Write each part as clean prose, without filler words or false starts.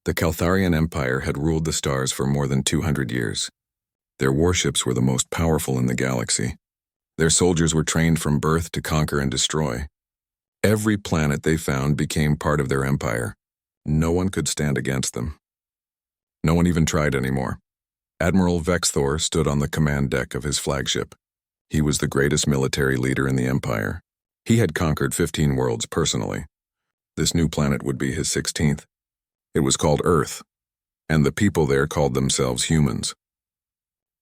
The Caltharian Empire had ruled the stars for more than 200 years. Their warships were the most powerful in the galaxy. Their soldiers were trained from birth to conquer and destroy. Every planet they found became part of their empire. No one could stand against them. No one even tried anymore. Admiral Vexthor stood on the command deck of his flagship. He was the greatest military leader in the empire. He had conquered 15 worlds personally. This new planet would be his 16th. It was called Earth, and the people there called themselves humans.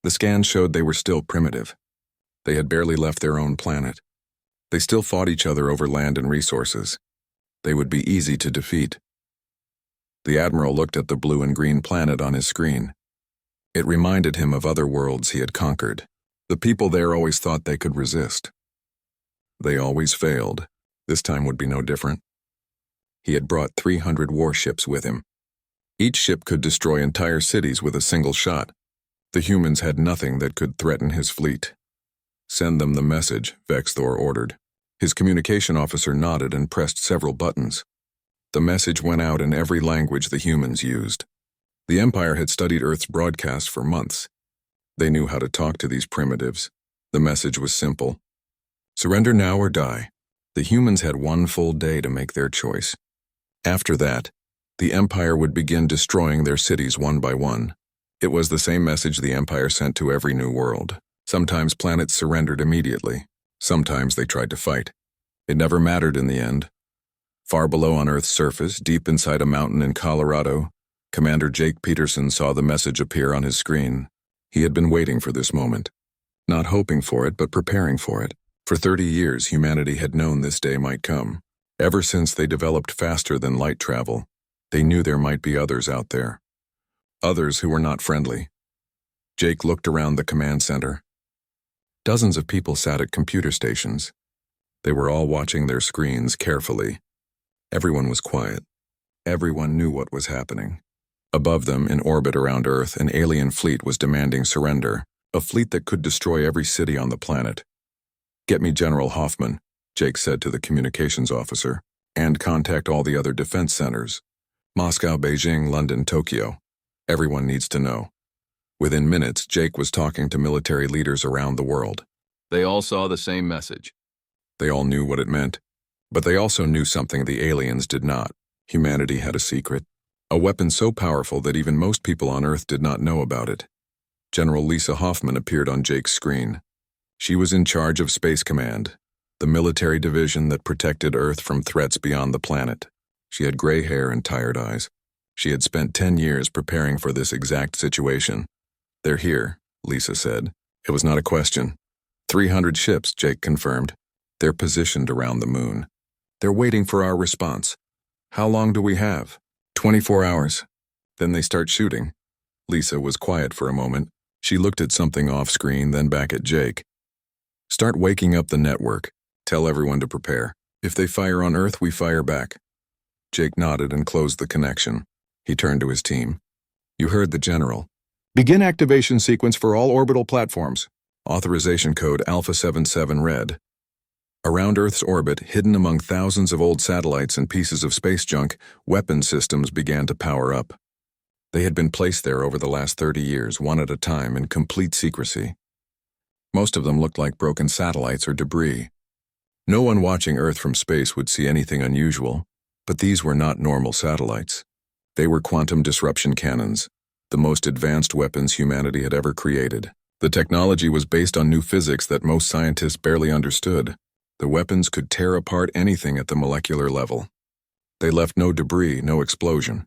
The scans showed they were still primitive. They had barely left their own planet. They still fought each other over land and resources. They would be easy to defeat. The Admiral looked at the blue and green planet on his screen. It reminded him of other worlds he had conquered. The people there always thought they could resist. They always failed. This time would be no different. He had brought 300 warships with him. Each ship could destroy entire cities with a single shot. The humans had nothing that could threaten his fleet. Send them the message, Vexthor ordered. His communication officer nodded and pressed several buttons. The message went out in every language the humans used. The Empire had studied Earth's broadcast for months. They knew how to talk to these primitives. The message was simple. Surrender now or die. The humans had one full day to make their choice. After that, the Empire would begin destroying their cities one by one. It was the same message the Empire sent to every new world. Sometimes planets surrendered immediately. Sometimes they tried to fight. It never mattered in the end. Far below on Earth's surface, deep inside a mountain in Colorado, Commander Jake Peterson saw the message appear on his screen. He had been waiting for this moment. Not hoping for it, but preparing for it. For 30 years, humanity had known this day might come. Ever since they developed faster than light travel, they knew there might be others out there. Others who were not friendly. Jake looked around the command center. Dozens of people sat at computer stations. They were all watching their screens carefully. Everyone was quiet. Everyone knew what was happening. Above them, in orbit around Earth, an alien fleet was demanding surrender, a fleet that could destroy every city on the planet. "Get me General Hoffman," Jake said to the communications officer, "and contact all the other defense centers. Moscow, Beijing, London, Tokyo. Everyone needs to know." Within minutes, Jake was talking to military leaders around the world. They all saw the same message. They all knew what it meant. But they also knew something the aliens did not. Humanity had a secret. A weapon so powerful that even most people on Earth did not know about it. General Lisa Hoffman appeared on Jake's screen. She was in charge of Space Command, the military division that protected Earth from threats beyond the planet. She had gray hair and tired eyes. She had spent 10 years preparing for this exact situation. "They're here," Lisa said. It was not a question. 300 ships, Jake confirmed. They're positioned around the moon. They're waiting for our response. How long do we have? 24 hours. Then they start shooting. Lisa was quiet for a moment. She looked at something off-screen, then back at Jake. "Start waking up the network. Tell everyone to prepare. If they fire on Earth, we fire back." Jake nodded and closed the connection. He turned to his team. "You heard the general. Begin activation sequence for all orbital platforms." Authorization code Alpha 77 read. Around Earth's orbit, hidden among thousands of old satellites and pieces of space junk, weapon systems began to power up. They had been placed there over the last 30 years, one at a time, in complete secrecy. Most of them looked like broken satellites or debris. No one watching Earth from space would see anything unusual, but these were not normal satellites. They were quantum disruption cannons, the most advanced weapons humanity had ever created. The technology was based on new physics that most scientists barely understood. The weapons could tear apart anything at the molecular level. They left no debris, no explosion,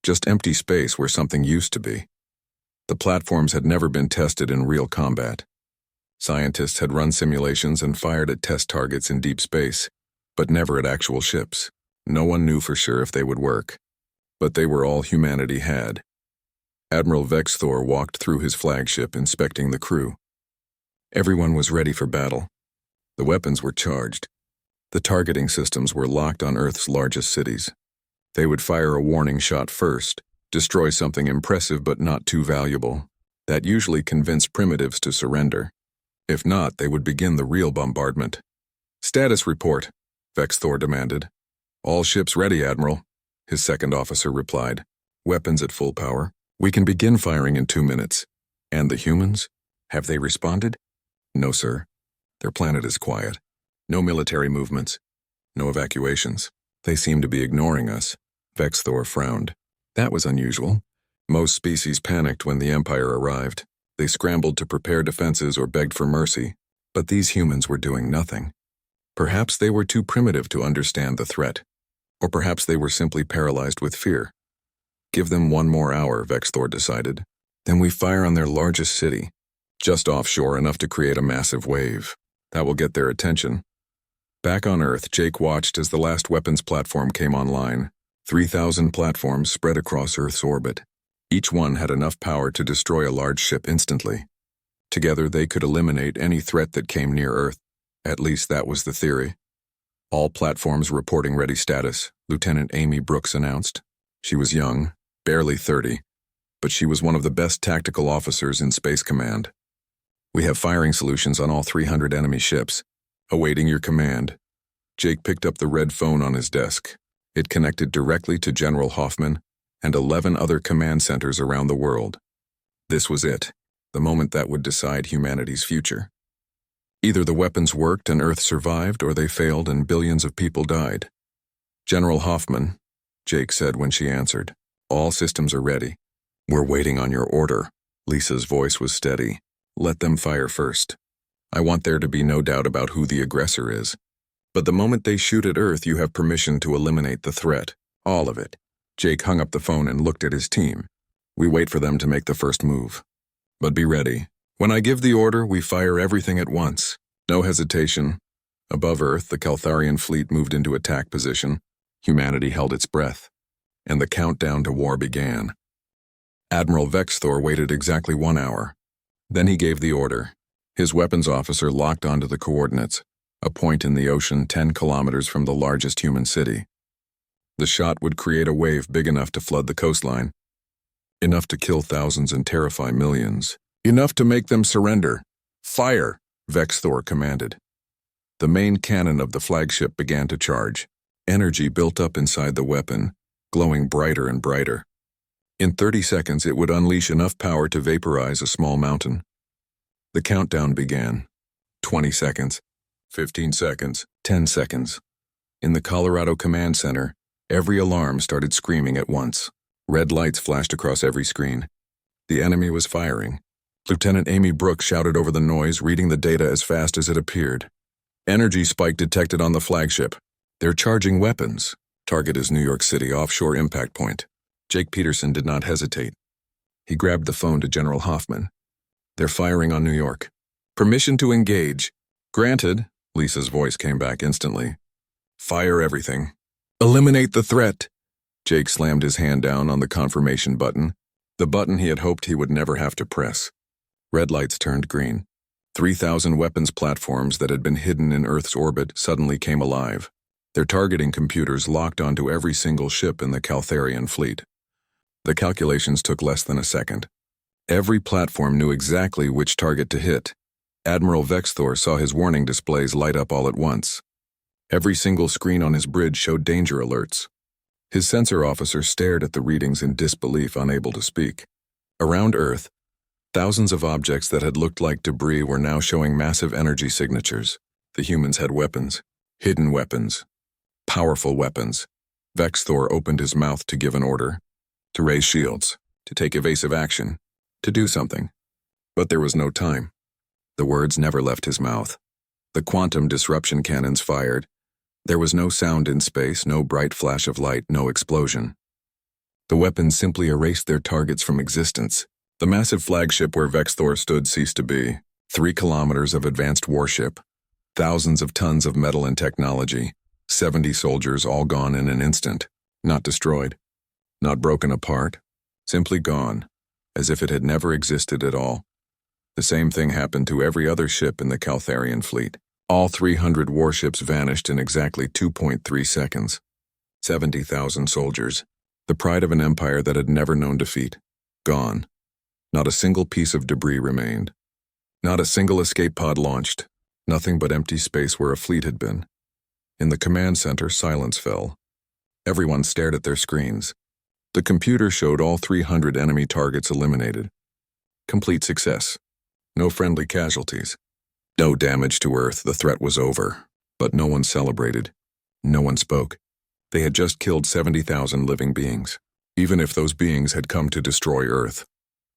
just empty space where something used to be. The platforms had never been tested in real combat. Scientists had run simulations and fired at test targets in deep space, but never at actual ships. No one knew for sure if they would work. But they were all humanity had. Admiral Vexthor walked through his flagship, inspecting the crew. Everyone was ready for battle. The weapons were charged. The targeting systems were locked on Earth's largest cities. They would fire a warning shot first, destroy something impressive but not too valuable. That usually convinced primitives to surrender. If not, they would begin the real bombardment. "Status report," Vexthor demanded. "All ships ready, Admiral," his second officer replied. Weapons at full power. We can begin firing in 2 minutes. And the humans? Have they responded? No, sir. Their planet is quiet. No military movements. No evacuations. They seem to be ignoring us. Vexthor frowned. That was unusual. Most species panicked when the Empire arrived. They scrambled to prepare defenses or begged for mercy. But these humans were doing nothing. Perhaps they were too primitive to understand the threat. Or perhaps they were simply paralyzed with fear. Give them 1 more hour, Vexthor decided. Then we fire on their largest city. Just offshore enough to create a massive wave. That will get their attention. Back on Earth, Jake watched as the last weapons platform came online. 3,000 platforms spread across Earth's orbit. Each one had enough power to destroy a large ship instantly. Together, they could eliminate any threat that came near Earth. At least that was the theory. All platforms reporting ready status, Lieutenant Amy Brooks announced. She was young, barely 30, but she was one of the best tactical officers in Space Command. We have firing solutions on all 300 enemy ships. Awaiting your command. Jake picked up the red phone on his desk. It connected directly to General Hoffman and 11 other command centers around the world. This was it, the moment that would decide humanity's future. Either the weapons worked and Earth survived, or they failed and billions of people died. General Hoffman, Jake said when she answered, all systems are ready. We're waiting on your order. Lisa's voice was steady. Let them fire first. I want there to be no doubt about who the aggressor is. But the moment they shoot at Earth, you have permission to eliminate the threat. All of it. Jake hung up the phone and looked at his team. We wait for them to make the first move. But be ready. When I give the order, we fire everything at once. No hesitation. Above Earth, the Caltharian fleet moved into attack position. Humanity held its breath. And the countdown to war began. Admiral Vexthor waited exactly 1 hour. Then he gave the order. His weapons officer locked onto the coordinates, a point in the ocean 10 kilometers from the largest human city. The shot would create a wave big enough to flood the coastline. Enough to kill thousands and terrify millions. Enough to make them surrender. Fire, Vexthor commanded. The main cannon of the flagship began to charge. Energy built up inside the weapon, glowing brighter and brighter. In 30 seconds, it would unleash enough power to vaporize a small mountain. The countdown began. 20 seconds, 15 seconds, 10 seconds. In the Colorado Command Center, every alarm started screaming at once. Red lights flashed across every screen. The enemy was firing. Lieutenant Amy Brooks shouted over the noise, reading the data as fast as it appeared. Energy spike detected on the flagship. They're charging weapons. Target is New York City offshore impact point. Jake Peterson did not hesitate. He grabbed the phone to General Hoffman. They're firing on New York. Permission to engage. Granted, Lisa's voice came back instantly. Fire everything. Eliminate the threat. Jake slammed his hand down on the confirmation button, the button he had hoped he would never have to press. Red lights turned green. 3,000 weapons platforms that had been hidden in Earth's orbit suddenly came alive. Their targeting computers locked onto every single ship in the Caltharian fleet. The calculations took less than a second. Every platform knew exactly which target to hit. Admiral Vexthor saw his warning displays light up all at once. Every single screen on his bridge showed danger alerts. His sensor officer stared at the readings in disbelief, unable to speak. Around Earth, thousands of objects that had looked like debris were now showing massive energy signatures. The humans had weapons. Hidden weapons. Powerful weapons. Vexthor opened his mouth to give an order. To raise shields. To take evasive action. To do something. But there was no time. The words never left his mouth. The quantum disruption cannons fired. There was no sound in space, no bright flash of light, no explosion. The weapons simply erased their targets from existence. The massive flagship where Vexthor stood ceased to be. 3 kilometers of advanced warship. Thousands of tons of metal and technology. 70 soldiers all gone in an instant. Not destroyed. Not broken apart. Simply gone. As if it had never existed at all. The same thing happened to every other ship in the Caltharian fleet. All 300 warships vanished in exactly 2.3 seconds. 70,000 soldiers. The pride of an empire that had never known defeat. Gone. Not a single piece of debris remained. Not a single escape pod launched. Nothing but empty space where a fleet had been. In the command center, silence fell. Everyone stared at their screens. The computer showed all 300 enemy targets eliminated. Complete success. No friendly casualties. No damage to Earth. The threat was over. But no one celebrated. No one spoke. They had just killed 70,000 living beings. Even if those beings had come to destroy Earth,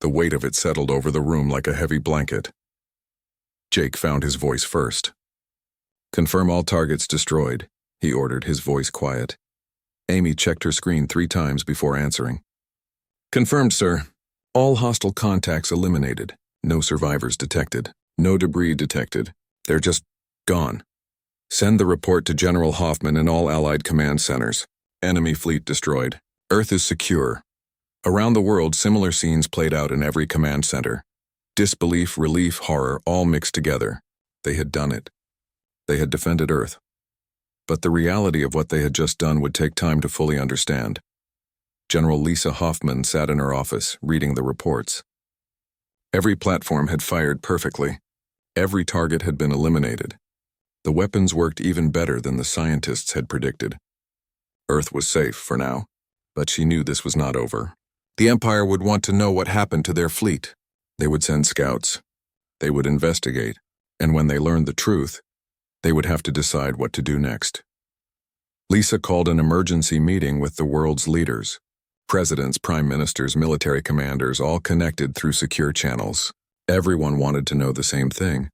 the weight of it settled over the room like a heavy blanket. Jake found his voice first. "Confirm all targets destroyed," he ordered, his voice quiet. Amy checked her screen 3 times before answering. "Confirmed, sir. All hostile contacts eliminated. No survivors detected. No debris detected. They're just gone. Send the report to General Hoffman and all Allied command centers. Enemy fleet destroyed. Earth is secure." Around the world, similar scenes played out in every command center. Disbelief, relief, horror, all mixed together. They had done it. They had defended Earth. But the reality of what they had just done would take time to fully understand. General Lisa Hoffman sat in her office, reading the reports. Every platform had fired perfectly. Every target had been eliminated. The weapons worked even better than the scientists had predicted. Earth was safe for now, but she knew this was not over. The Empire would want to know what happened to their fleet. They would send scouts. They would investigate, and when they learned the truth, they would have to decide what to do next. Lisa called an emergency meeting with the world's leaders. Presidents, prime ministers, military commanders, all connected through secure channels. Everyone wanted to know the same thing.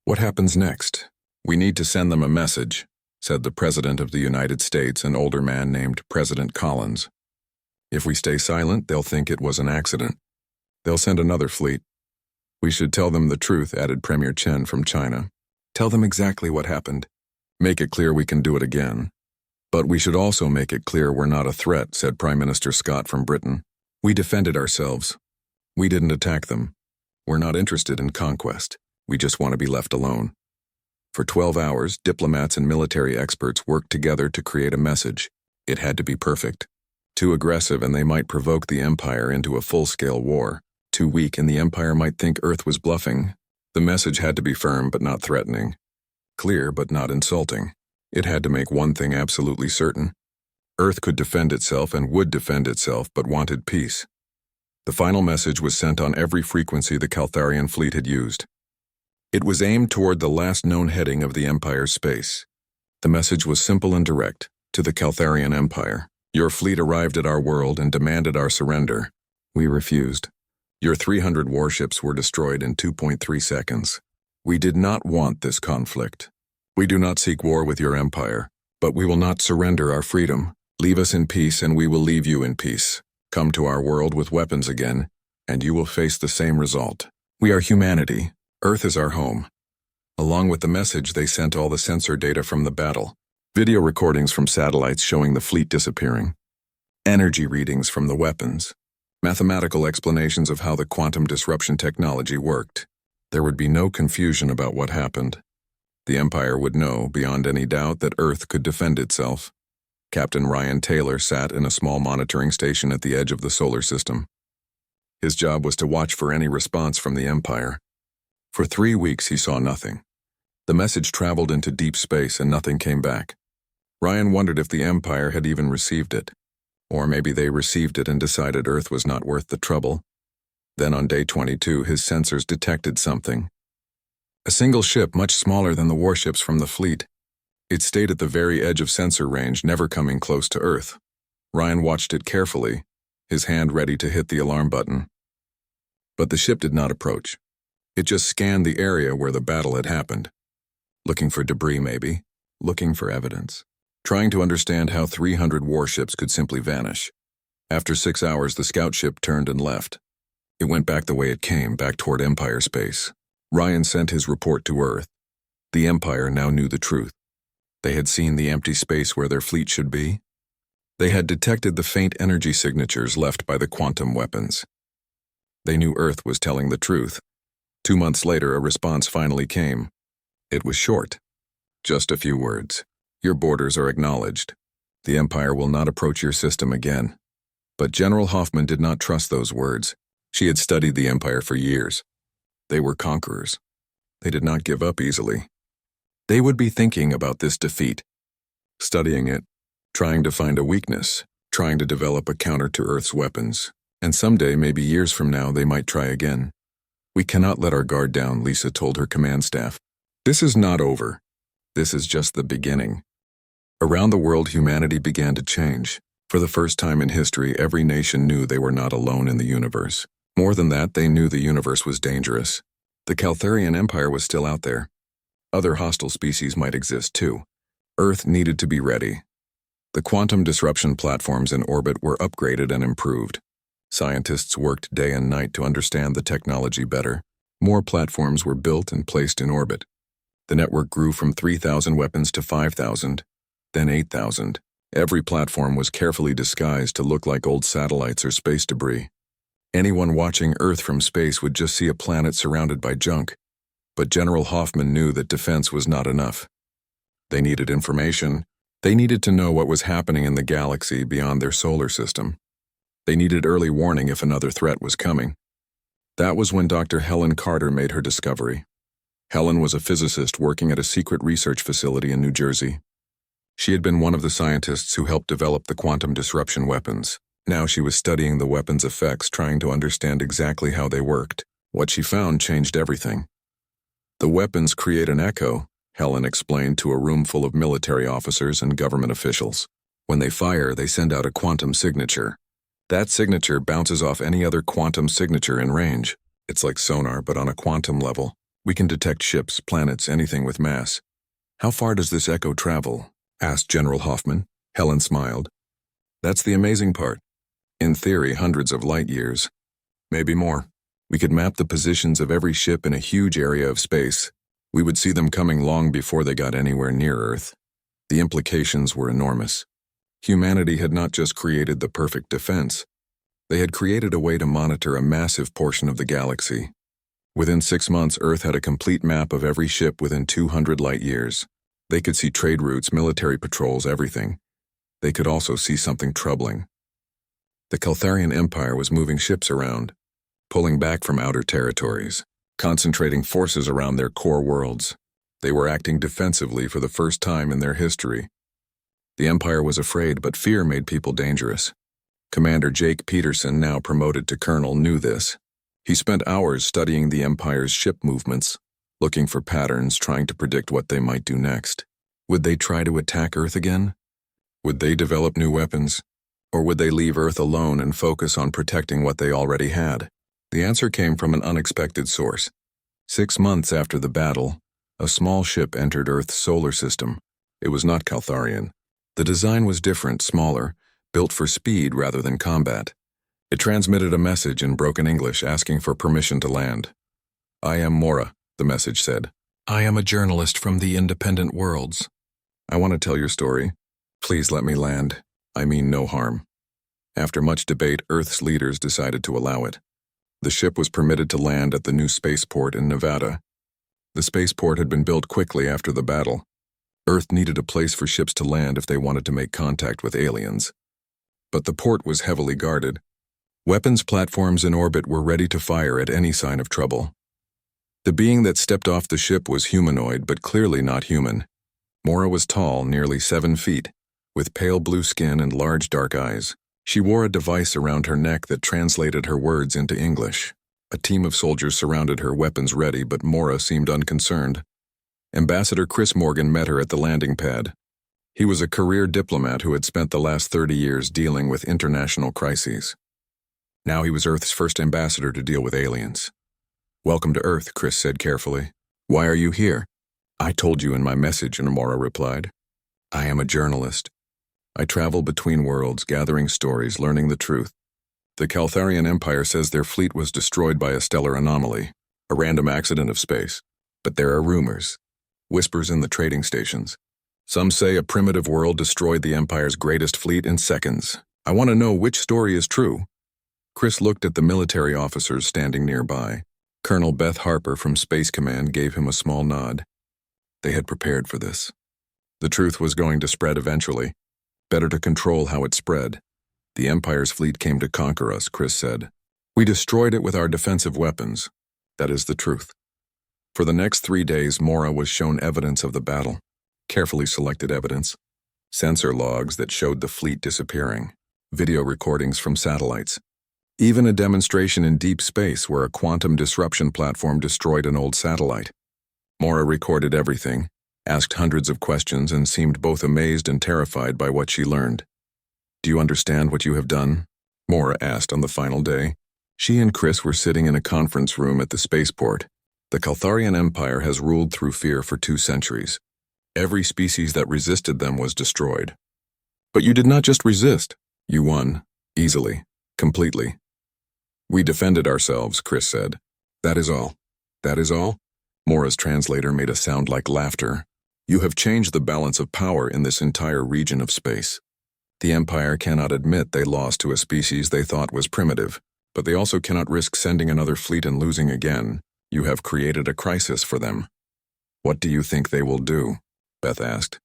"What happens next? We need to send them a message," said the President of the United States, an older man named President Collins. "If we stay silent, they'll think it was an accident. They'll send another fleet. We should tell them the truth," added Premier Chen from China. "Tell them exactly what happened. Make it clear we can do it again. But we should also make it clear we're not a threat," said Prime Minister Scott from Britain. "We defended ourselves. We didn't attack them. We're not interested in conquest. We just want to be left alone." For 12 hours, diplomats and military experts worked together to create a message. It had to be perfect. Too aggressive and they might provoke the Empire into a full-scale war. Too weak and the Empire might think Earth was bluffing. The message had to be firm but not threatening. Clear but not insulting. It had to make one thing absolutely certain. Earth could defend itself and would defend itself, but wanted peace. The final message was sent on every frequency the Caltharian fleet had used. It was aimed toward the last known heading of the Empire's space. The message was simple and direct. To the Caltharian Empire: "Your fleet arrived at our world and demanded our surrender. We refused. Your 300 warships were destroyed in 2.3 seconds. We did not want this conflict. We do not seek war with your empire, but we will not surrender our freedom. Leave us in peace and we will leave you in peace. Come to our world with weapons again, and you will face the same result. We are humanity. Earth is our home." Along with the message, they sent all the sensor data from the battle. Video recordings from satellites showing the fleet disappearing. Energy readings from the weapons. Mathematical explanations of how the quantum disruption technology worked. There would be no confusion about what happened. The Empire would know, beyond any doubt, that Earth could defend itself. Captain Ryan Taylor sat in a small monitoring station at the edge of the solar system. His job was to watch for any response from the Empire. For 3 weeks he saw nothing. The message traveled into deep space and nothing came back. Ryan wondered if the Empire had even received it. Or maybe they received it and decided Earth was not worth the trouble. Then on day 22 his sensors detected something. A single ship much smaller than the warships from the fleet. It stayed at the very edge of sensor range, never coming close to Earth. Ryan watched it carefully, his hand ready to hit the alarm button. But the ship did not approach. It just scanned the area where the battle had happened. Looking for debris maybe, looking for evidence. Trying to understand how 300 warships could simply vanish. After 6 hours the scout ship turned and left. It went back the way it came, back toward Empire space. Ryan sent his report to Earth. The Empire now knew the truth. They had seen the empty space where their fleet should be. They had detected the faint energy signatures left by the quantum weapons. They knew Earth was telling the truth. 2 months later, a response finally came. It was short. Just a few words. Your borders are acknowledged. The Empire will not approach your system again. But General Hoffman did not trust those words. She had studied the Empire for years. They were conquerors. They did not give up easily. They would be thinking about this defeat, studying it, trying to find a weakness, trying to develop a counter to Earth's weapons. And someday, maybe years from now, they might try again. We cannot let our guard down, Lisa told her command staff. This is not over. This is just the beginning. Around the world, humanity began to change. For the first time in history, every nation knew they were not alone in the universe. More than that, they knew the universe was dangerous. The Caltharian Empire was still out there. Other hostile species might exist too. Earth needed to be ready. The quantum disruption platforms in orbit were upgraded and improved. Scientists worked day and night to understand the technology better. More platforms were built and placed in orbit. The network grew from 3,000 weapons to 5,000, then 8,000. Every platform was carefully disguised to look like old satellites or space debris. Anyone watching Earth from space would just see a planet surrounded by junk. But General Hoffman knew that defense was not enough. They needed information. They needed to know what was happening in the galaxy beyond their solar system. They needed early warning if another threat was coming. That was when Dr. Helen Carter made her discovery. Helen was a physicist working at a secret research facility in New Jersey. She had been one of the scientists who helped develop the quantum disruption weapons. Now she was studying the weapons' effects, trying to understand exactly how they worked. What she found changed everything. The weapons create an echo, Helen explained to a room full of military officers and government officials. When they fire, they send out a quantum signature. That signature bounces off any other quantum signature in range. It's like sonar, but on a quantum level. We can detect ships, planets, anything with mass. How far does this echo travel? Asked General Hoffman. Helen smiled. That's the amazing part. In theory, hundreds of light years. Maybe more. We could map the positions of every ship in a huge area of space. We would see them coming long before they got anywhere near Earth. The implications were enormous. Humanity had not just created the perfect defense. They had created a way to monitor a massive portion of the galaxy. Within 6 months, Earth had a complete map of every ship within 200 light years. They could see trade routes, military patrols, everything. They could also see something troubling. The Caltharian Empire was moving ships around, pulling back from outer territories, concentrating forces around their core worlds. They were acting defensively for the first time in their history. The Empire was afraid, but fear made people dangerous. Commander Jake Peterson, now promoted to colonel, knew this. He spent hours studying the Empire's ship movements, looking for patterns, trying to predict what they might do next. Would they try to attack Earth again? Would they develop new weapons? Or would they leave Earth alone and focus on protecting what they already had? The answer came from an unexpected source. 6 months after the battle, a small ship entered Earth's solar system. It was not Caltharian. The design was different, smaller, built for speed rather than combat. It transmitted a message in broken English asking for permission to land. "I am Mora," the message said. "I am a journalist from the independent worlds. I want to tell your story. Please let me land. I mean no harm." After much debate, Earth's leaders decided to allow it. The ship was permitted to land at the new spaceport in Nevada. The spaceport had been built quickly after the battle. Earth needed a place for ships to land if they wanted to make contact with aliens. But the port was heavily guarded. Weapons platforms in orbit were ready to fire at any sign of trouble. The being that stepped off the ship was humanoid, but clearly not human. Mora was tall, nearly 7 feet, with pale blue skin and large dark eyes. She wore a device around her neck that translated her words into English. A team of soldiers surrounded her, weapons ready, but Mora seemed unconcerned. Ambassador Chris Morgan met her at the landing pad. He was a career diplomat who had spent the last 30 years dealing with international crises. Now he was Earth's first ambassador to deal with aliens. "Welcome to Earth," Chris said carefully. "Why are you here?" "I told you in my message," Mora replied. "I am a journalist. I travel between worlds, gathering stories, learning the truth. The Caltharian Empire says their fleet was destroyed by a stellar anomaly, a random accident of space. But there are rumors, whispers in the trading stations. Some say a primitive world destroyed the Empire's greatest fleet in seconds. I want to know which story is true." Chris looked at the military officers standing nearby. Colonel Beth Harper from Space Command gave him a small nod. They had prepared for this. The truth was going to spread eventually. Better to control how it spread. "The Empire's fleet came to conquer us," Chris said. "We destroyed it with our defensive weapons. That is the truth." For the next 3 days, Mora was shown evidence of the battle. Carefully selected evidence. Sensor logs that showed the fleet disappearing. video recordings from satellites. Even a demonstration in deep space where a quantum disruption platform destroyed an old satellite. Mora recorded everything, asked hundreds of questions, and seemed both amazed and terrified by what she learned. "Do you understand what you have done?" Mora asked on the final day. She and Chris were sitting in a conference room at the spaceport. The Caltharian Empire has ruled through fear for 2 centuries. Every species that resisted them was destroyed. But you did not just resist. You won. Easily. Completely. "We defended ourselves," Chris said. "That is all." "That is all?" Mora's translator made a sound like laughter. "You have changed the balance of power in this entire region of space. The Empire cannot admit they lost to a species they thought was primitive, but they also cannot risk sending another fleet and losing again. You have created a crisis for them." "What do you think they will do?" Beth asked.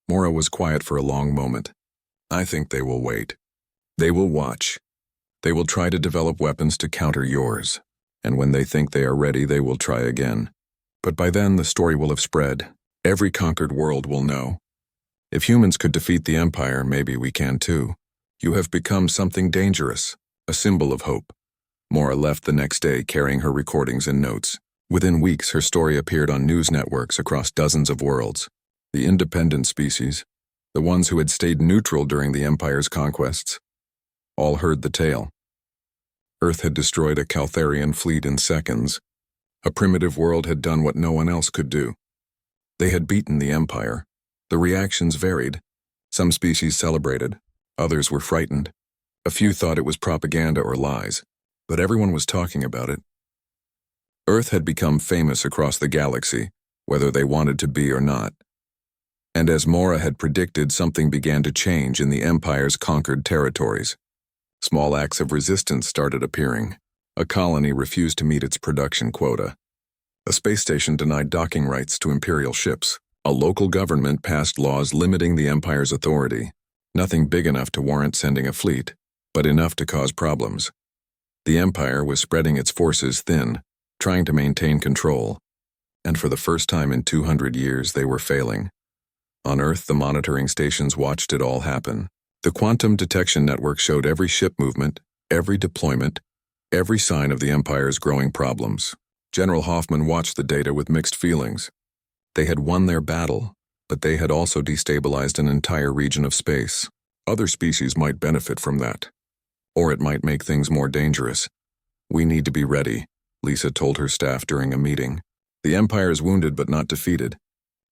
Mora was quiet for a long moment. "I think they will wait. They will watch. They will try to develop weapons to counter yours, and when they think they are ready, they will try again. But by then, the story will have spread. Every conquered world will know. If humans could defeat the Empire, maybe we can too. You have become something dangerous, a symbol of hope." Mora left the next day carrying her recordings and notes. Within weeks, her story appeared on news networks across dozens of worlds. The independent species, the ones who had stayed neutral during the Empire's conquests, all heard the tale. Earth had destroyed a Caltharian fleet in seconds. A primitive world had done what no one else could do. They had beaten the Empire. The reactions varied. Some species celebrated. Others were frightened. A few thought it was propaganda or lies. But everyone was talking about it. Earth had become famous across the galaxy, whether they wanted to be or not. And as Mora had predicted, something began to change in the Empire's conquered territories. Small acts of resistance started appearing. A colony refused to meet its production quota. A space station denied docking rights to Imperial ships. A local government passed laws limiting the Empire's authority. Nothing big enough to warrant sending a fleet, but enough to cause problems. The Empire was spreading its forces thin, trying to maintain control. And for the first time in 200 years, they were failing. On Earth, the monitoring stations watched it all happen. The quantum detection network showed every ship movement, every deployment, every sign of the Empire's growing problems. General Hoffman watched the data with mixed feelings. They had won their battle, but they had also destabilized an entire region of space. Other species might benefit from that. Or it might make things more dangerous. "We need to be ready," Lisa told her staff during a meeting. "The Empire is wounded but not defeated,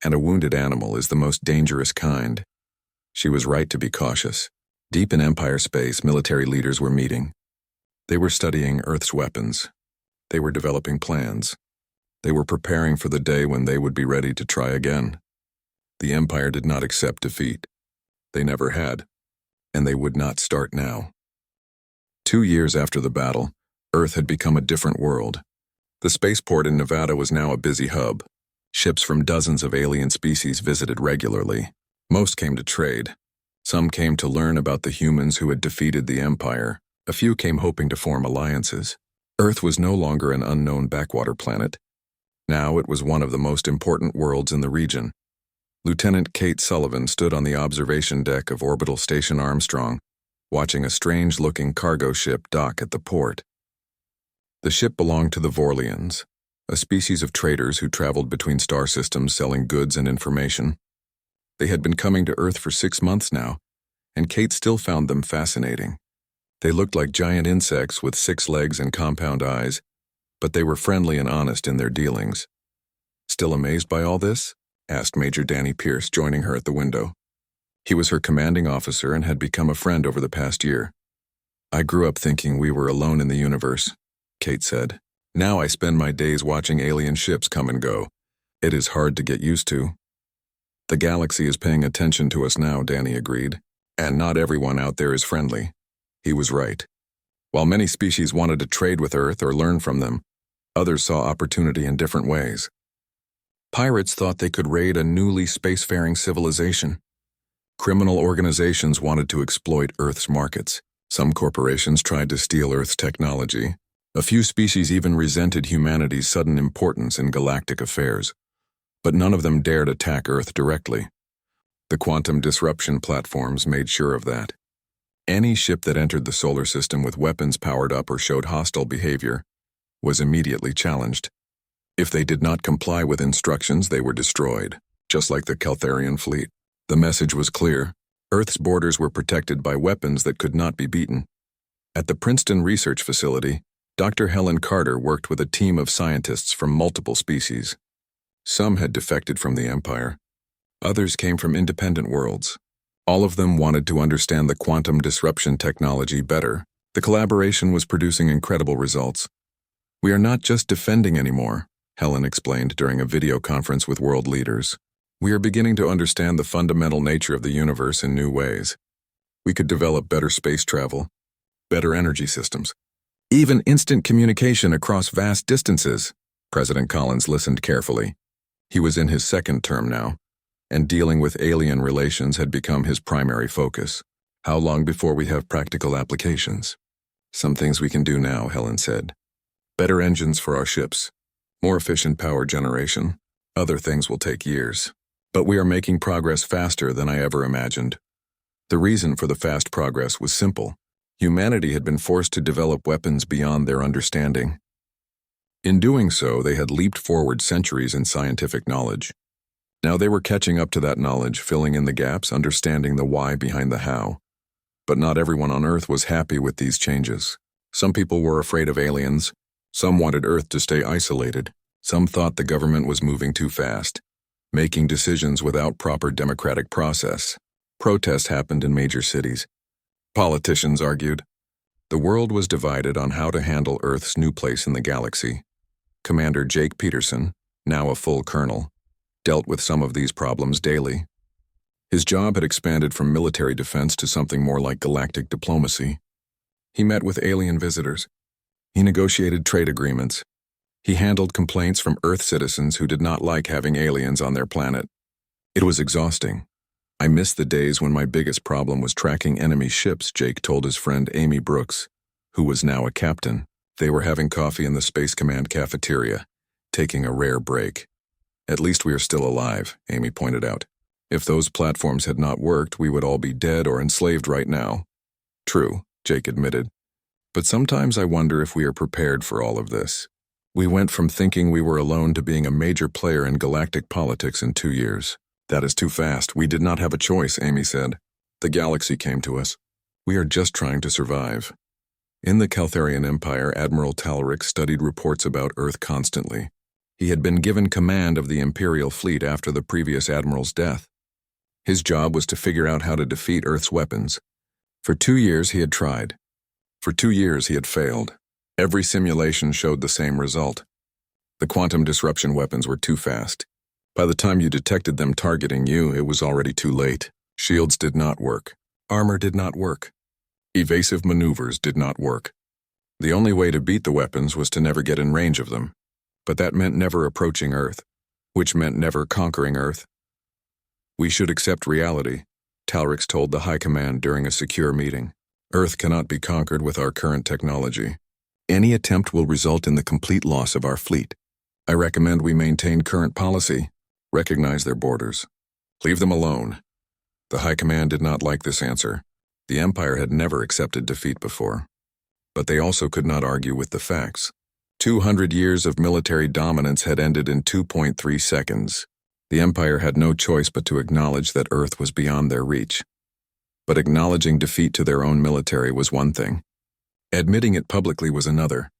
and a wounded animal is the most dangerous kind." She was right to be cautious. Deep in Empire space, military leaders were meeting. They were studying Earth's weapons. They were developing plans. They were preparing for the day when they would be ready to try again. The Empire did not accept defeat. They never had, and they would not start now. 2 years after the battle, Earth had become a different world. The spaceport in Nevada was now a busy hub. Ships from dozens of alien species visited regularly. Most came to trade. Some came to learn about the humans who had defeated the Empire. A few came hoping to form alliances. Earth was no longer an unknown backwater planet. Now it was one of the most important worlds in the region. Lieutenant Kate Sullivan stood on the observation deck of Orbital Station Armstrong, watching a strange-looking cargo ship dock at the port. The ship belonged to the Vorlians, a species of traders who traveled between star systems selling goods and information. They had been coming to Earth for 6 months now, and Kate still found them fascinating. They looked like giant insects with 6 legs and compound eyes, but they were friendly and honest in their dealings. "Still amazed by all this?" asked Major Danny Pierce, joining her at the window. He was her commanding officer and had become a friend over the past year. "I grew up thinking we were alone in the universe," Kate said. "Now I spend my days watching alien ships come and go. It is hard to get used to." "The galaxy is paying attention to us now," Danny agreed. "And not everyone out there is friendly." He was right. While many species wanted to trade with Earth or learn from them, others saw opportunity in different ways. Pirates thought they could raid a newly spacefaring civilization. Criminal organizations wanted to exploit Earth's markets. Some corporations tried to steal Earth's technology. A few species even resented humanity's sudden importance in galactic affairs. But none of them dared attack Earth directly. The quantum disruption platforms made sure of that. Any ship that entered the solar system with weapons powered up or showed hostile behavior was immediately challenged. If they did not comply with instructions, they were destroyed, just like the Caltharian fleet. The message was clear. Earth's borders were protected by weapons that could not be beaten. At the Princeton Research Facility, Dr. Helen Carter worked with a team of scientists from multiple species. Some had defected from the Empire. Others came from independent worlds. All of them wanted to understand the quantum disruption technology better. The collaboration was producing incredible results. "We are not just defending anymore," Helen explained during a video conference with world leaders. "We are beginning to understand the fundamental nature of the universe in new ways. We could develop better space travel, better energy systems, even instant communication across vast distances." President Collins listened carefully. He was in his second term now, and dealing with alien relations had become his primary focus. "How long before we have practical applications?" "Some things we can do now," Helen said. "Better engines for our ships, more efficient power generation. Other things will take years. But we are making progress faster than I ever imagined." The reason for the fast progress was simple. Humanity had been forced to develop weapons beyond their understanding. In doing so, they had leaped forward centuries in scientific knowledge. Now they were catching up to that knowledge, filling in the gaps, understanding the why behind the how. But not everyone on Earth was happy with these changes. Some people were afraid of aliens. Some wanted Earth to stay isolated. Some thought the government was moving too fast, making decisions without proper democratic process. Protests happened in major cities. Politicians argued. The world was divided on how to handle Earth's new place in the galaxy. Commander Jake Peterson, now a full colonel, dealt with some of these problems daily. His job had expanded from military defense to something more like galactic diplomacy. He met with alien visitors. He negotiated trade agreements. He handled complaints from Earth citizens who did not like having aliens on their planet. It was exhausting. "I miss the days when my biggest problem was tracking enemy ships," Jake told his friend Amy Brooks, who was now a captain. They were having coffee in the Space Command cafeteria, taking a rare break. "At least we are still alive," Amy pointed out. "If those platforms had not worked, we would all be dead or enslaved right now." "True," Jake admitted. "But sometimes I wonder if we are prepared for all of this. We went from thinking we were alone to being a major player in galactic politics in 2 years. That is too fast. We did not have a choice," Amy said. "The galaxy came to us. We are just trying to survive." In the Caltharian Empire, Admiral Talric studied reports about Earth constantly. He had been given command of the Imperial fleet after the previous admiral's death. His job was to figure out how to defeat Earth's weapons. For 2 years he had tried. For 2 years he had failed. Every simulation showed the same result. The quantum disruption weapons were too fast. By the time you detected them targeting you, it was already too late. Shields did not work. Armor did not work. Evasive maneuvers did not work. The only way to beat the weapons was to never get in range of them. But that meant never approaching Earth, which meant never conquering Earth. "We should accept reality," Talrix told the High Command during a secure meeting. "Earth cannot be conquered with our current technology. Any attempt will result in the complete loss of our fleet. I recommend we maintain current policy, recognize their borders. Leave them alone." The High Command did not like this answer. The Empire had never accepted defeat before. But they also could not argue with the facts. 200 years of military dominance had ended in 2.3 seconds. The Empire had no choice but to acknowledge that Earth was beyond their reach. But acknowledging defeat to their own military was one thing. Admitting it publicly was another.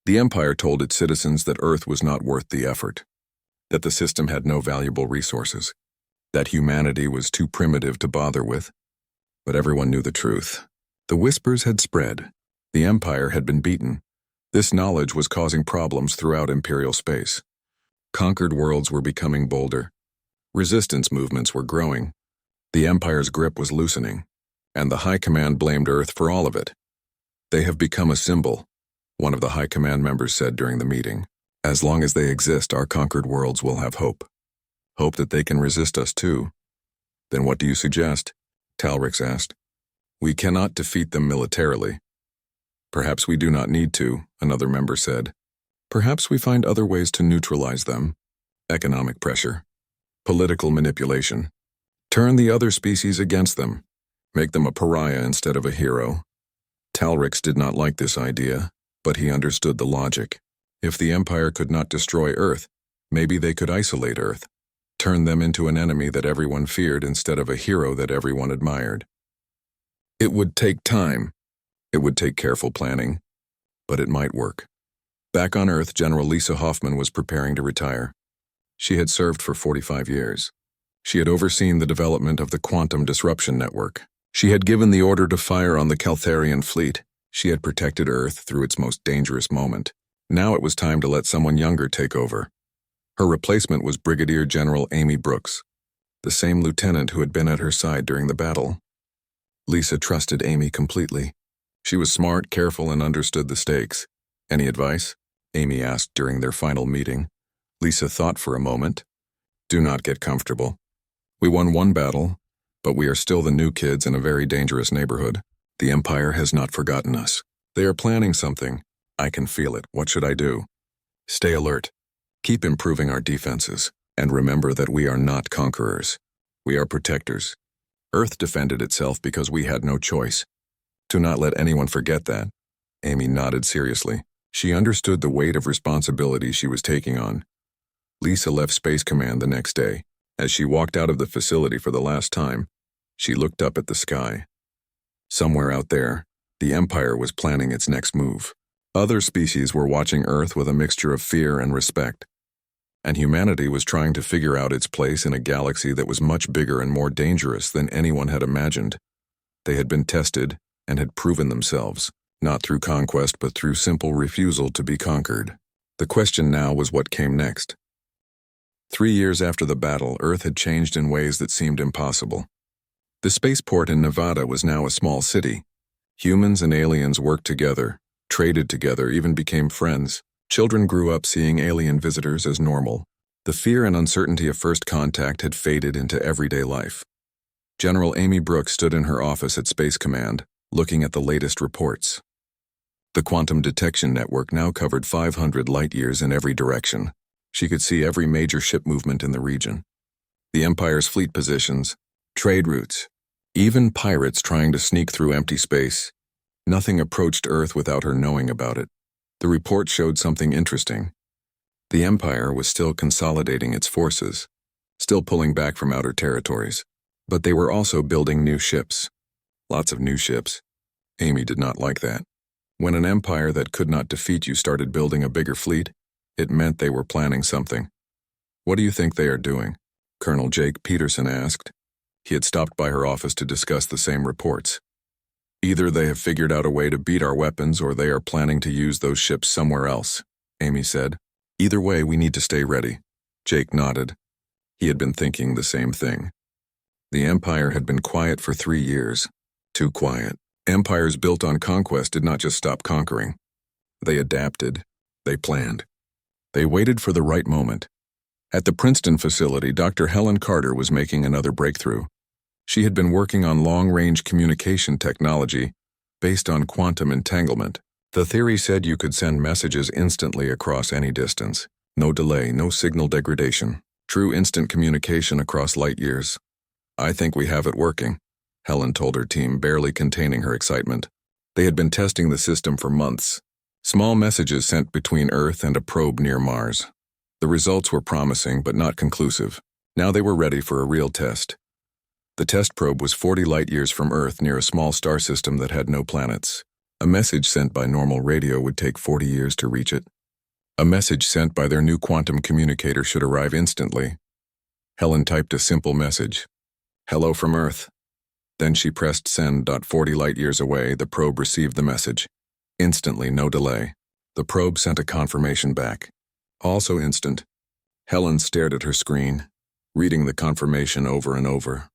The Empire told its citizens that Earth was not worth the effort, that the system had no valuable resources, that humanity was too primitive to bother with. But everyone knew the truth. The whispers had spread. The Empire had been beaten. This knowledge was causing problems throughout Imperial space. Conquered worlds were becoming bolder. Resistance movements were growing. The Empire's grip was loosening, and the High Command blamed Earth for all of it. "They have become a symbol," one of the High Command members said during the meeting. "As long as they exist, our conquered worlds will have hope. Hope that they can resist us too." "Then what do you suggest?" Talrix asked. "We cannot defeat them militarily." "Perhaps we do not need to," another member said. "Perhaps we find other ways to neutralize them. Economic pressure. Political manipulation. Turn the other species against them. Make them a pariah instead of a hero. Talrix did not like this idea, but he understood the logic. If the Empire could not destroy Earth, maybe they could isolate Earth, turn them into an enemy that everyone feared instead of a hero that everyone admired. It would take time. It would take careful planning, but it might work. Back on Earth, General Lisa Hoffman was preparing to retire. She had served for 45 years. She had overseen the development of the Quantum Disruption Network. She had given the order to fire on the Caltharian fleet. She had protected Earth through its most dangerous moment. Now it was time to let someone younger take over. Her replacement was Brigadier General Amy Brooks, the same lieutenant who had been at her side during the battle. Lisa trusted Amy completely. She was smart, careful, and understood the stakes. Any advice? Amy asked during their final meeting. Lisa thought for a moment. Do not get comfortable. We won one battle, but we are still the new kids in a very dangerous neighborhood. The Empire has not forgotten us. They are planning something. I can feel it. What should I do? Stay alert. Keep improving our defenses, and remember that we are not conquerors. We are protectors. Earth defended itself because we had no choice. Do not let anyone forget that. Amy nodded seriously. She understood the weight of responsibility she was taking on. Lisa left Space Command the next day. As she walked out of the facility for the last time, she looked up at the sky. Somewhere out there, the Empire was planning its next move. Other species were watching Earth with a mixture of fear and respect. And humanity was trying to figure out its place in a galaxy that was much bigger and more dangerous than anyone had imagined. They had been tested and had proven themselves, not through conquest but through simple refusal to be conquered. The question now was what came next. 3 years after the battle, Earth had changed in ways that seemed impossible. The spaceport in Nevada was now a small city. Humans and aliens worked together, traded together, even became friends. Children grew up seeing alien visitors as normal. The fear and uncertainty of first contact had faded into everyday life. General Amy Brooks stood in her office at Space Command, looking at the latest reports. The Quantum Detection Network now covered 500 light-years in every direction. She could see every major ship movement in the region. The Empire's fleet positions, trade routes, even pirates trying to sneak through empty space. Nothing approached Earth without her knowing about it. The report showed something interesting. The Empire was still consolidating its forces, still pulling back from outer territories. But they were also building new ships. Lots of new ships. Amy did not like that. When an empire that could not defeat you started building a bigger fleet, it meant they were planning something. What do you think they are doing? Colonel Jake Peterson asked. He had stopped by her office to discuss the same reports. Either they have figured out a way to beat our weapons or they are planning to use those ships somewhere else, Amy said. Either way, we need to stay ready. Jake nodded. He had been thinking the same thing. The Empire had been quiet for 3 years. Too quiet. Empires built on conquest did not just stop conquering. They adapted. They planned. They waited for the right moment. At the Princeton facility, Dr. Helen Carter was making another breakthrough. She had been working on long-range communication technology based on quantum entanglement. The theory said you could send messages instantly across any distance. No delay, no signal degradation. True instant communication across light years. I think we have it working, Helen told her team, barely containing her excitement. They had been testing the system for months. Small messages sent between Earth and a probe near Mars. The results were promising but not conclusive. Now they were ready for a real test. The test probe was 40 light-years from Earth near a small star system that had no planets. A message sent by normal radio would take 40 years to reach it. A message sent by their new quantum communicator should arrive instantly. Helen typed a simple message. Hello from Earth. Then she pressed send. 40 light-years away, the probe received the message. Instantly, no delay. The probe sent a confirmation back. Also instant. Helen stared at her screen, reading the confirmation over and over.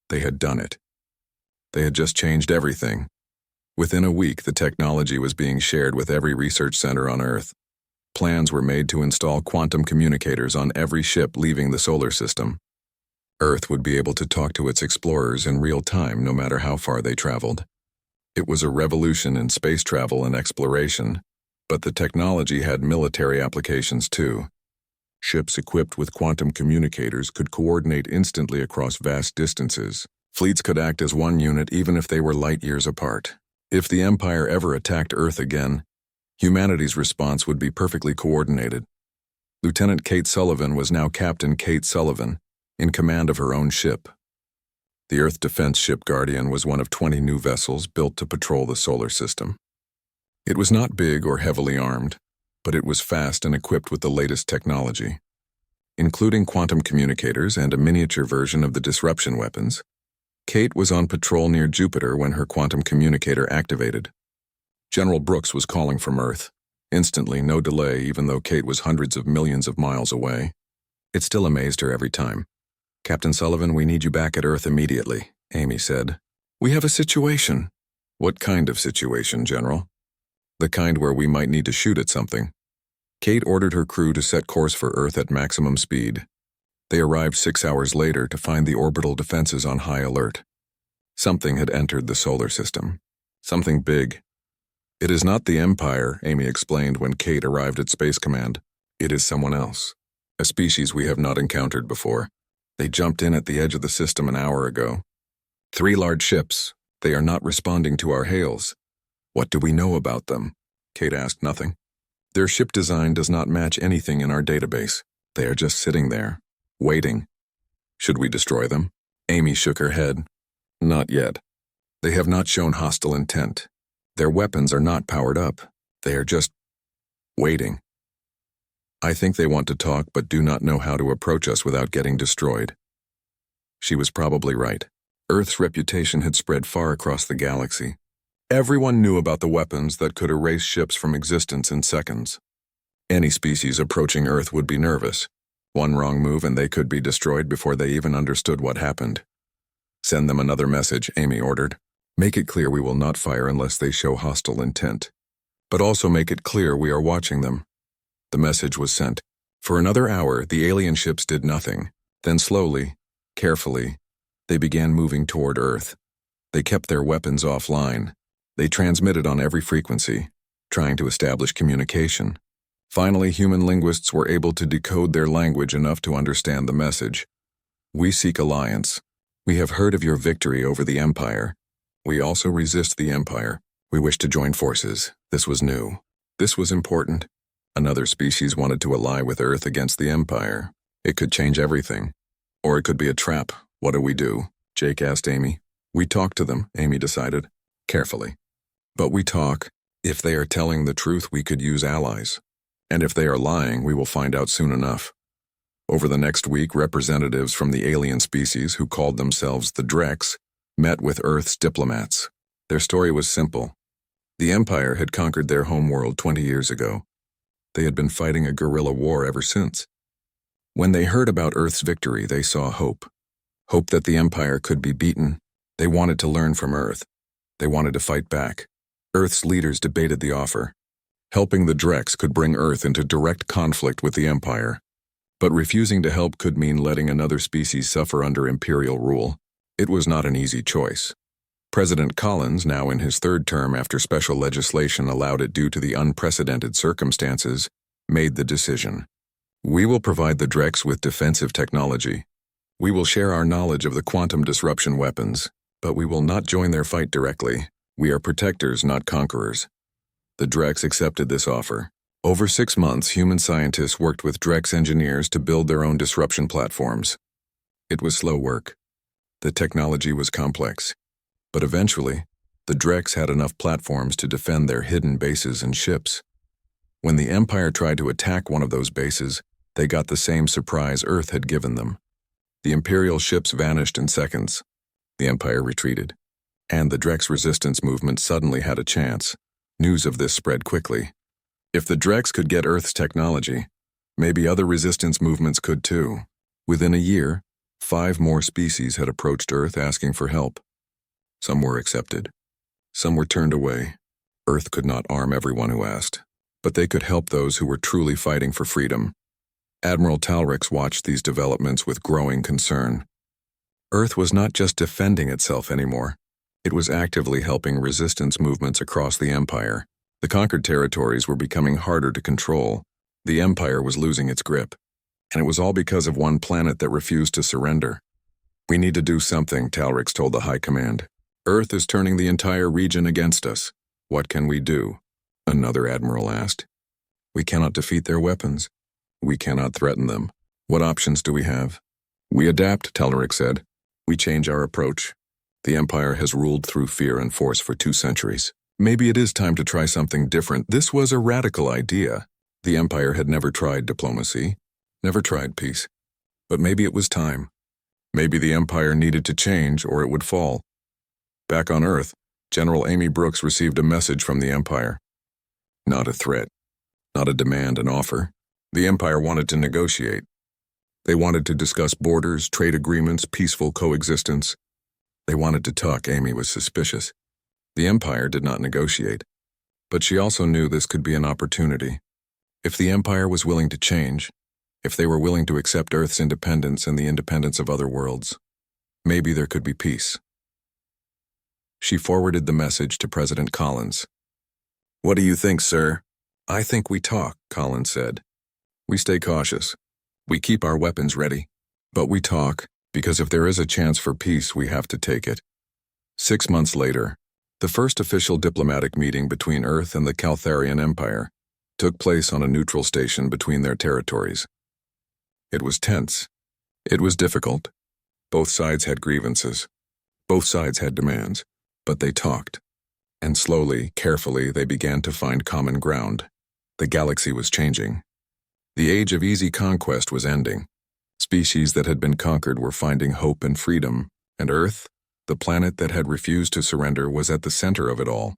They had done it. They had just changed everything. Within a week, the technology was being shared with every research center on Earth. Plans were made to install quantum communicators on every ship leaving the solar system. Earth would be able to talk to its explorers in real time no matter how far they traveled. It was a revolution in space travel and exploration, but the technology had military applications too. Ships equipped with quantum communicators could coordinate instantly across vast distances, Fleets could act as one unit even if they were light years apart. If the Empire ever attacked Earth again, humanity's response would be perfectly coordinated. Lieutenant Kate Sullivan was now Captain Kate Sullivan, in command of her own ship. The Earth Defense Ship Guardian was one of 20 new vessels built to patrol the solar system. It was not big or heavily armed, but it was fast and equipped with the latest technology, including quantum communicators and a miniature version of the disruption weapons. Kate was on patrol near Jupiter when her quantum communicator activated. General Brooks was calling from Earth. Instantly, no delay, even though Kate was hundreds of millions of miles away. It still amazed her every time. "Captain Sullivan, we need you back at Earth immediately," Amy said. "We have a situation." "What kind of situation, General?" "The kind where we might need to shoot at something." Kate ordered her crew to set course for Earth at maximum speed. They arrived 6 hours later to find the orbital defenses on high alert. Something had entered the solar system. Something big. "It is not the Empire," Amy explained when Kate arrived at Space Command. "It is someone else. A species we have not encountered before. They jumped in at the edge of the system an hour ago. 3 large ships. They are not responding to our hails." "What do we know about them?" Kate asked. "Nothing. Their ship design does not match anything in our database. They are just sitting there, waiting." "Should we destroy them?" Amy shook her head. "Not yet. They have not shown hostile intent. Their weapons are not powered up. They are just waiting. I think they want to talk but do not know how to approach us without getting destroyed." She was probably right. Earth's reputation had spread far across the galaxy. Everyone knew about the weapons that could erase ships from existence in seconds. Any species approaching Earth would be nervous. One wrong move and they could be destroyed before they even understood what happened. "Send them another message," Amy ordered. "Make it clear we will not fire unless they show hostile intent. But also make it clear we are watching them." The message was sent. For another hour, the alien ships did nothing. Then slowly, carefully, they began moving toward Earth. They kept their weapons offline. They transmitted on every frequency, trying to establish communication. Finally, human linguists were able to decode their language enough to understand the message. "We seek alliance. We have heard of your victory over the Empire. We also resist the Empire. We wish to join forces." This was new. This was important. Another species wanted to ally with Earth against the Empire. It could change everything. Or it could be a trap. "What do we do?" Jake asked Amy. "We talk to them," Amy decided, carefully. "But we talk. If they are telling the truth, we could use allies. And if they are lying, we will find out soon enough." Over the next week, representatives from the alien species, who called themselves the Drex, met with Earth's diplomats. Their story was simple. The Empire had conquered their homeworld 20 years ago. They had been fighting a guerrilla war ever since. When they heard about Earth's victory, they saw hope. Hope that the Empire could be beaten. They wanted to learn from Earth. They wanted to fight back. Earth's leaders debated the offer. Helping the Drex could bring Earth into direct conflict with the Empire. But refusing to help could mean letting another species suffer under Imperial rule. It was not an easy choice. President Collins, now in his 3rd term after special legislation allowed it due to the unprecedented circumstances, made the decision. "We will provide the Drex with defensive technology. We will share our knowledge of the quantum disruption weapons, but we will not join their fight directly. We are protectors, not conquerors." The Drex accepted this offer. Over 6 months, human scientists worked with Drex engineers to build their own disruption platforms. It was slow work. The technology was complex. But eventually, the Drex had enough platforms to defend their hidden bases and ships. When the Empire tried to attack one of those bases, they got the same surprise Earth had given them. The Imperial ships vanished in seconds. The Empire retreated. And the Drex resistance movement suddenly had a chance. News of this spread quickly. If the Drex could get Earth's technology, maybe other resistance movements could too. Within a year, 5 more species had approached Earth asking for help. Some were accepted. Some were turned away. Earth could not arm everyone who asked, but they could help those who were truly fighting for freedom. Admiral Talrix watched these developments with growing concern. Earth was not just defending itself anymore. It was actively helping resistance movements across the Empire. The conquered territories were becoming harder to control. The Empire was losing its grip. And it was all because of one planet that refused to surrender. We need to do something, Talrix told the High Command. Earth is turning the entire region against us. What can we do? Another admiral asked. We cannot defeat their weapons. We cannot threaten them. What options do we have? We adapt, Talrix said. We change our approach. The Empire has ruled through fear and force for 2 centuries. Maybe it is time to try something different. This was a radical idea. The Empire had never tried diplomacy, never tried peace. But maybe it was time. Maybe the Empire needed to change or it would fall. Back on Earth, General Amy Brooks received a message from the Empire. Not a threat, not a demand, an offer. The Empire wanted to negotiate. They wanted to discuss borders, trade agreements, peaceful coexistence. They wanted to talk. Amy was suspicious. The Empire did not negotiate. But she also knew this could be an opportunity. If the Empire was willing to change, if they were willing to accept Earth's independence and the independence of other worlds, maybe there could be peace. She forwarded the message to President Collins. What do you think, sir? I think we talk, Collins said. We stay cautious. We keep our weapons ready. But we talk, because if there is a chance for peace, we have to take it. 6 months later, the first official diplomatic meeting between Earth and the Caltharian Empire took place on a neutral station between their territories. It was tense. It was difficult. Both sides had grievances. Both sides had demands. But they talked. And slowly, carefully, they began to find common ground. The galaxy was changing. The age of easy conquest was ending. Species that had been conquered were finding hope and freedom, and Earth, the planet that had refused to surrender, was at the center of it all.